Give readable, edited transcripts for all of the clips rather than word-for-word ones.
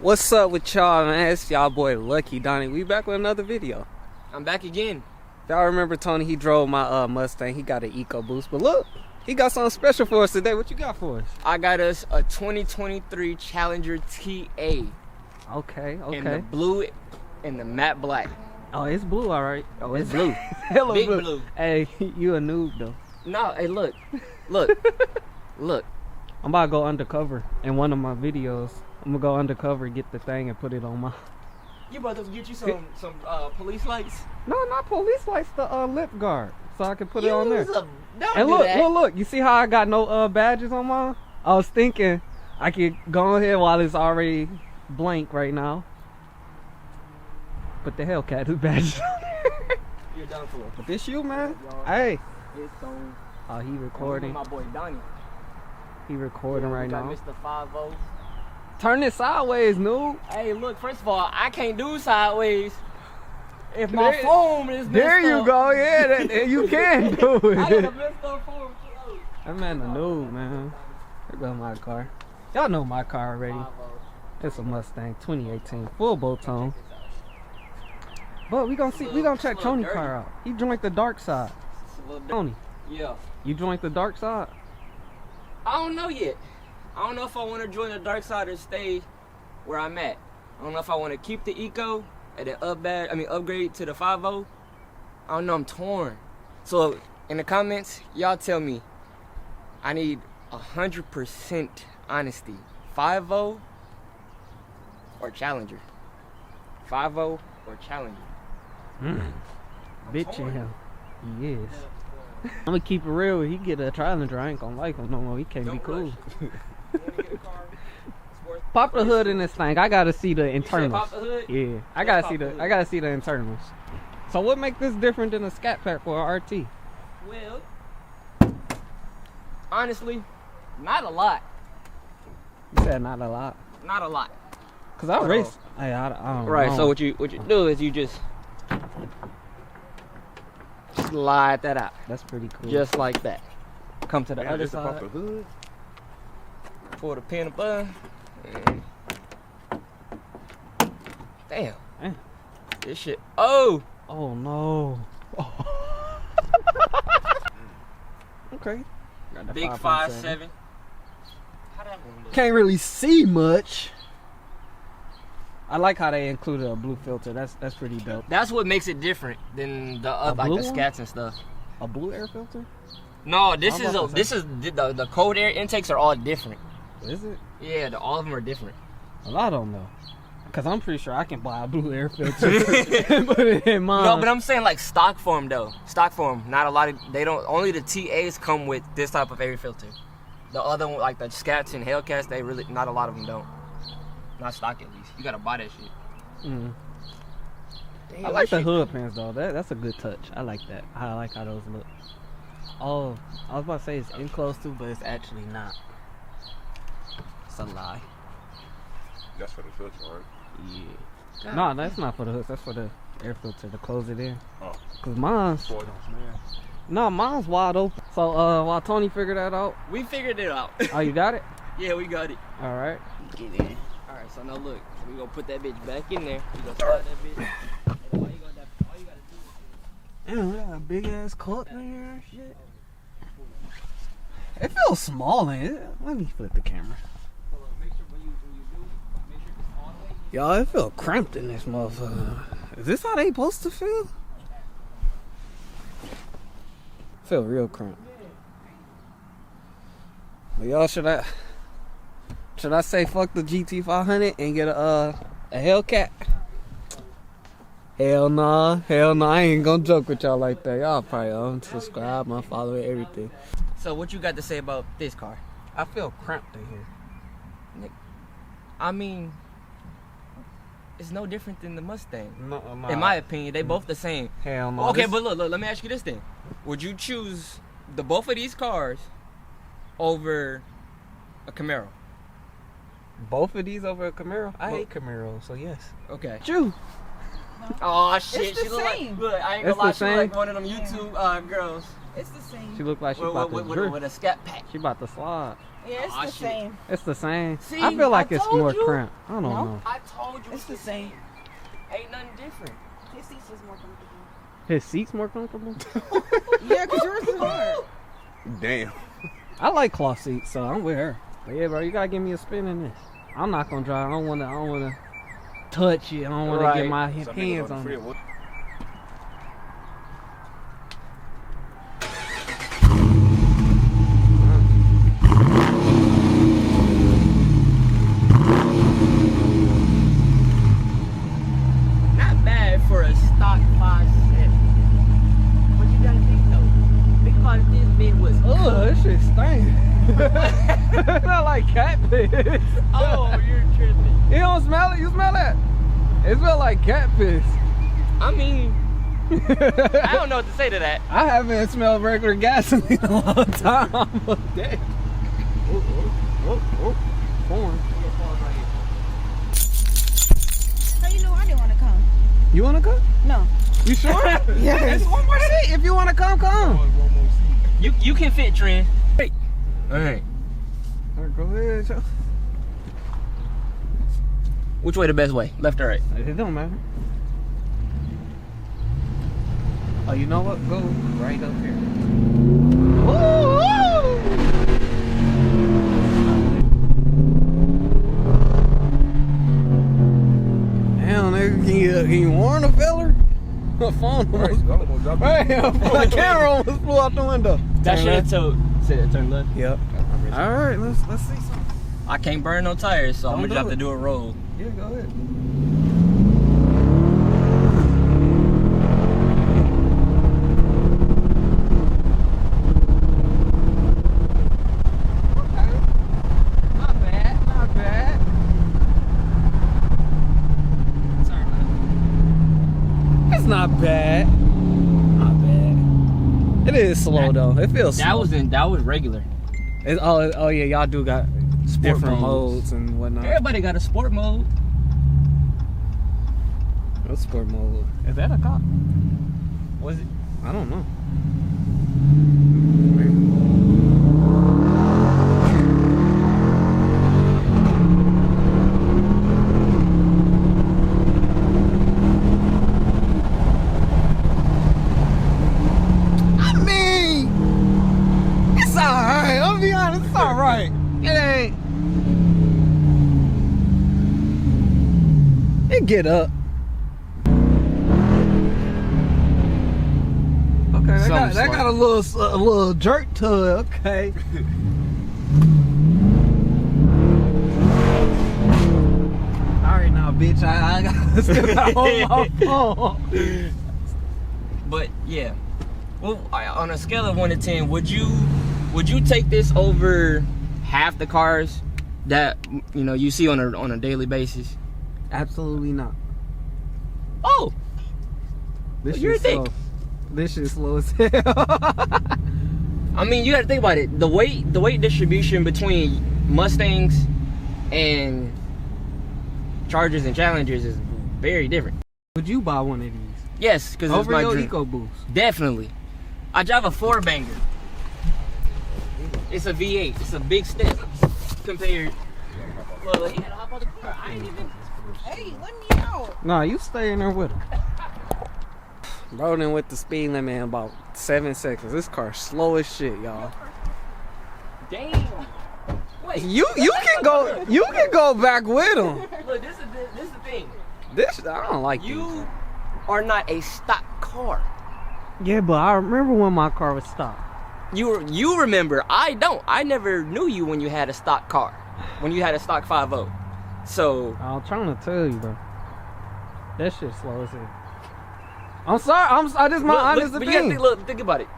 What's up with y'all, man? It's y'all boy Lucky Donnie. We back with another video. I'm back again. Y'all remember Tony? He drove my Mustang. He got an EcoBoost. But look, he got something special for us today. What you got for us? I got us a 2023 Challenger TA. Okay. In the blue and the matte black. Oh, it's blue, all right. Oh, it's blue. Hella Big blue. Hey, you a noob though. No, hey, look. Look. I'm about to go undercover in one of my videos. I'm gonna go undercover and get the thing and put it on my. You about to get you some police lights? No, not police lights. The lip guard, so I can put it on there. Don't And do look, that. look. You see how I got no badges on mine? I was thinking I could go ahead while it's already blank right now. But the Hellcat is badges on there. You're done for. But this you, man. Hey. It's on. Oh, he recording. My boy Donnie. He recording right now. Mr. 5-0. Turn it sideways, noob. Hey, look. First of all, I can't do sideways. If my phone is messed there you up. go. Yeah, that, you can do it. I got a messed up phone. That man a noob, man. Here goes my car. Y'all know my car already. It's a Mustang 2018, full bow tone. But we gonna check Tony's car out. He joined the dark side. Tony. Yeah. You joined the dark side? I don't know yet. I don't know if I want to join the dark side or stay where I'm at. I don't know if I want to keep the Eco and then upgrade to the 5.0. I don't know. I'm torn. So in the comments, y'all tell me. I need 100% honesty. 5.0 or Challenger. 5.0 or Challenger. Bitch in him. He is. I'm gonna keep it real. He get a Challenger, I ain't gonna like him no more. He can't be cool. Pop the hood in this thing. I gotta see the internals. Pop the hood? Yeah, I gotta see the internals. So what make this different than a Scat Pack for a RT? Well, honestly, not a lot. You said not a lot. Not a lot. Cause I race. Hey, I don't right. know. So what you do is you just slide that out. That's pretty cool. Just like that. Come to the other side. Pop the hood. Pull the pin above. And damn. This shit. Oh. Oh no. Oh. Okay. Big 5.7. How that one look? Can't really see much. I like how they included a blue filter. That's pretty dope. That's what makes it different than the like blue the one? Scats and stuff. A blue air filter? No, this is the cold air intakes are all different. Is it? Yeah, all of them are different. Well, I don't know. Cause I'm pretty sure I can buy a blue air filter and put it in mine. No, but I'm saying like stock form though. Stock form. Not a lot of only the TAs come with this type of air filter. The other one, like the Scats and Hellcats, they really not a lot of them don't. Not stock at least. You gotta buy that shit. Damn, I like the hood pants though. That's a good touch. I like that. I like how those look. Oh, I was about to say it's enclosed too, but it's actually not. It's a lie. That's for the filter, right? Yeah. No, that's not for the hood. That's for the air filter to close it in. Oh. Cause mine's. No, mine's wide open. So while Tony figured that out. We figured it out. Oh, you got it? Yeah, we got it. All right. Get in. All right, so now look, we gonna put that bitch back in there. We gonna slide that bitch. And all you gotta do is Damn, we got a big ass coat in here and shit. It feels small in it. Let me flip the camera. make sure when you do, make sure it's all the way. Y'all, it feel cramped in this motherfucker. Is this how they supposed to feel? Feel real cramped. But y'all, should I say fuck the GT500 and get a Hellcat? Hell nah, I ain't gonna joke with y'all like that. Y'all probably unsubscribe, unfollow, everything. So what you got to say about this car? I feel cramped in here. I mean, it's no different than the Mustang. No, in my opinion, they both the same. Hell no. Okay, but look, let me ask you this thing. Would you choose both of these cars over a Camaro? Both of these over a Camaro? I hate Camaro, so yes. Okay. Chew. Oh shit, It's the she look same. like, look, I ain't It's gonna lie, the she look same. like one of them YouTube girls. It's the same. She look like she about to drift. with a scat pack. She about to slide. Yeah, it's Aw, the shit. same. It's the same. See, I feel like I it's told more you. cramped. I don't No. know. I told you It's the same. Ain't nothing different. His seats is more comfortable. His seat's more comfortable. Yeah, because yours is hard. Damn. I like cloth seats, so I'm with her. But yeah, bro, you gotta give me a spin in this. I'm not gonna drive. I don't wanna touch it. I don't wanna get my Some nigga hands the on it. crib, what- Not bad for a stock 5.7. But you gotta think though. Think about if this bit was. Ugh, this shit stink. Not like cat piss. Oh, you're tripping. You don't smell it? You smell that? It smells like cat piss. I mean, I don't know what to say to that. I haven't smelled regular gasoline in a long time. But damn. Corn. How you know I didn't want to come? You wanna come? No. You sure? Yes. There's one more seat. If you wanna come, come. You can fit, Trent. Hey. All right. All right, go ahead, Joe. Which way the best way? Left or right? It don't matter. Oh, you know what? Go right up here. Damn, nigga, can you warn a feller? My phone almost. Bam! The camera almost flew out the window. That Turn shit left. told. Said turn left. Yep. All right, let's see something. I can't burn no tires, so I'm Don't gonna do just have it. to do a roll. Yeah, go ahead. Not bad, not bad. It's not bad. Not bad. It is slow though. It feels slow. That was regular. Oh yeah, y'all do got different modes. modes and whatnot. Everybody got a sport mode. What sport mode? Is that a cop? Was it? I don't know. I mean, it's alright. I'll be honest, it's alright. It ain't. It get up. Okay, that got a little jerk to it. Okay. Alright now, bitch. I gotta still gotta hold my phone. But yeah. Well, on a scale of 1 to 10, would you take this over half the cars that you see on a daily basis? Absolutely not. Oh, This you're shit's thick. slow. This shit's slow as hell. I mean, you got to think about it. The weight distribution between Mustangs and Chargers and Challengers is very different. Would you buy one of these? Yes, because it's Over my your dream. EcoBoost. Definitely. I drive a 4-banger. It's a V8. It's a big step compared. Look, he had to hop on the car. I ain't even. Hey, let me out. Nah, you stay in there with him. Bro, then with the speed limit in about 7 seconds. This car's slow as shit, y'all. Damn. Wait. You can go back with him. Look, this is the thing. This I don't like You are not a stock car. these. Yeah, but I remember when my car was stopped. You remember. I don't. I never knew you when you had a stock car. When you had a stock 5.0. So I'm trying to tell you, bro. That shit slow as hell. I'm sorry. I just my honest but you gotta opinion. think about it.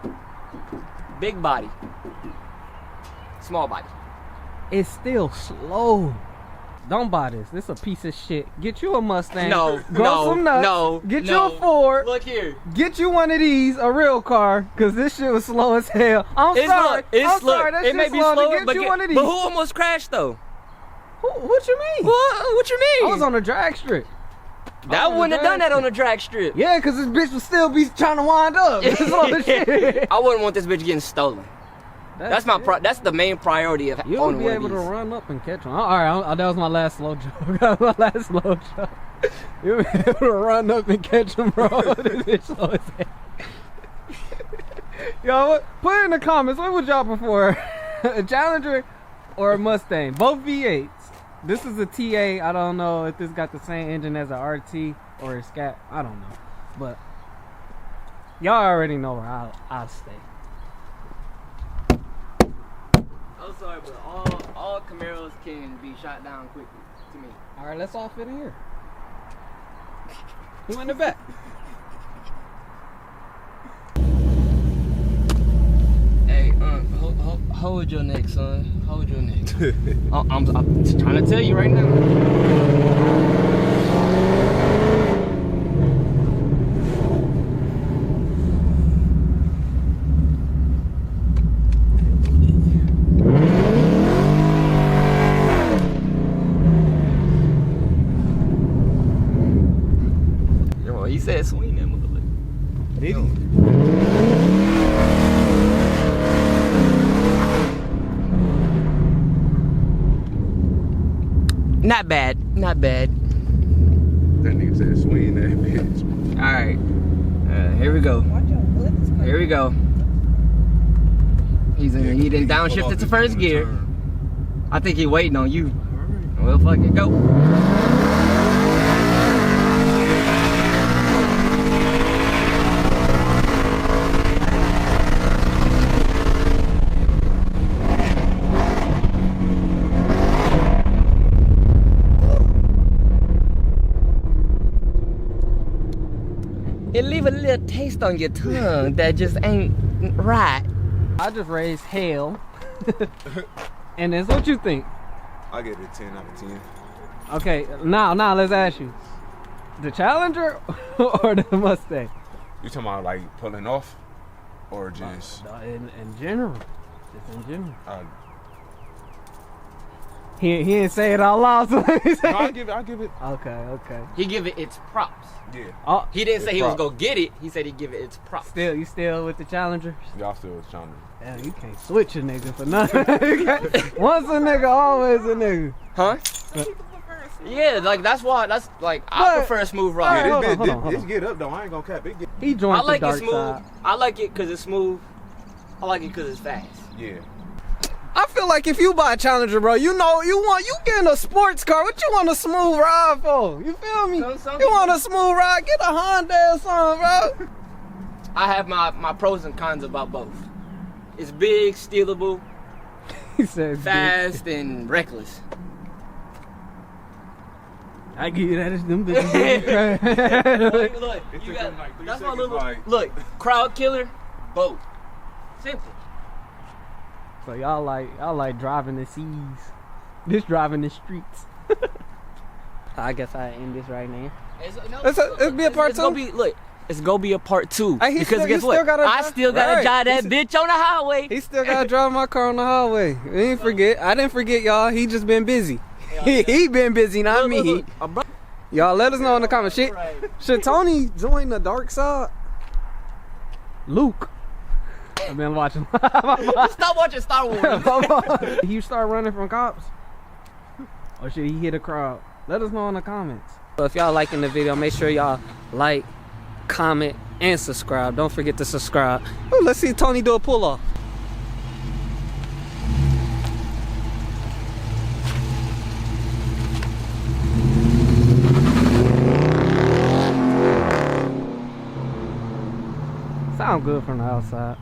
Big body, small body. It's still slow. Don't buy this. This a piece of shit. Get you a Mustang. No, Grow no, some nuts. no. Get no. you a Ford. Look here. Get you one of these, a real car, cause this shit was slow as hell. I'm sorry. I'm sorry. That it may shit's be slow slow, to get you one of these. but who almost crashed though? What you mean? What you mean? I was on the drag strip. That wouldn't have done that on the drag strip. Yeah, because this bitch would still be trying to wind up. That's all the shit. I wouldn't want this bitch getting stolen. That's that's the main priority of You owning won't be one of able these. to run up and catch one. All right, that was my last slow joke. That was my last slow joke. You'll be able to run up and catch him, bro. This bitch slow as hell. Yo, put in the comments, what would y'all prefer? A Challenger or a Mustang? Both V8s. This is a TA. I don't know if this got the same engine as a RT or a Scat. I don't know. But y'all already know where I'll stay. I'm sorry, but all Camaros can be shot down quickly to me. All right, let's all fit in here. Who in the back? Hey, hold your neck, son. Hold your neck. I'm trying to tell you right now. He said swing that motherfucker. Did he? Not bad. Not bad. That nigga said swing that bitch. Alright. Here we go. Watch your bullets. Here we go. He done downshifted to first gear. I think he waiting on you. Well, fuck it. Go. It leave a little taste on your tongue that just ain't right. I just raised hell. And that's what you think. I give it a 10 out of 10. Okay, now let's ask you. The Challenger or the Mustang? You talking about like pulling off? Or just In general. Just in general. uh, He didn't say it out loud, so let me say no, it. I give it Okay. He give it its props. yeah. Oh, He didn't say he was props. gonna get it. He said he'd give it its props. you still with the Challenger? Y'all still trying to Yeah, you can't switch a nigga for nothing. Once a nigga, always a nigga. Huh? Yeah, like that's why. That's like I But- prefer a smooth Alright, ride. hold on, this hold bitch, on, hold this on. get up though. I ain't gonna cap. It get He joined I like the it dark smooth. side. I like it because it's smooth. I like it because it's fast. yeah. I feel like if you buy a Challenger, bro, you getting a sports car. What you want a smooth ride for? You feel me? Some You want a smooth ride? Get a Honda or something, bro. I have my pros and cons about both. It's big, stealable, He said, fast, and reckless. I give you that. It's them bitches. Look, It you took got, him like 3 that's my seconds, little like- look. Crowd killer, both. Simple. So y'all like driving the seas. This driving the streets. I guess I end this right now. It'll be a part It's gonna two? be look. It's gonna be a part 2 Hey, because guess he what? still gotta I drive- still gotta right. drive that He bitch on the highway. He still gotta drive my car on the highway. He ain't forget. I didn't forget y'all. He just been busy. He been busy, not me. Look, bro- Y'all let us know in the comments. Right. Should Tony join the dark side? Luke. I've been watching. Stop watching Star Wars. He start running from cops? Or should he hit a crowd? Let us know in the comments. So if y'all liking the video, make sure y'all like, comment, and subscribe. Don't forget to subscribe. Ooh, let's see Tony do a pull-off. Sound good from the outside.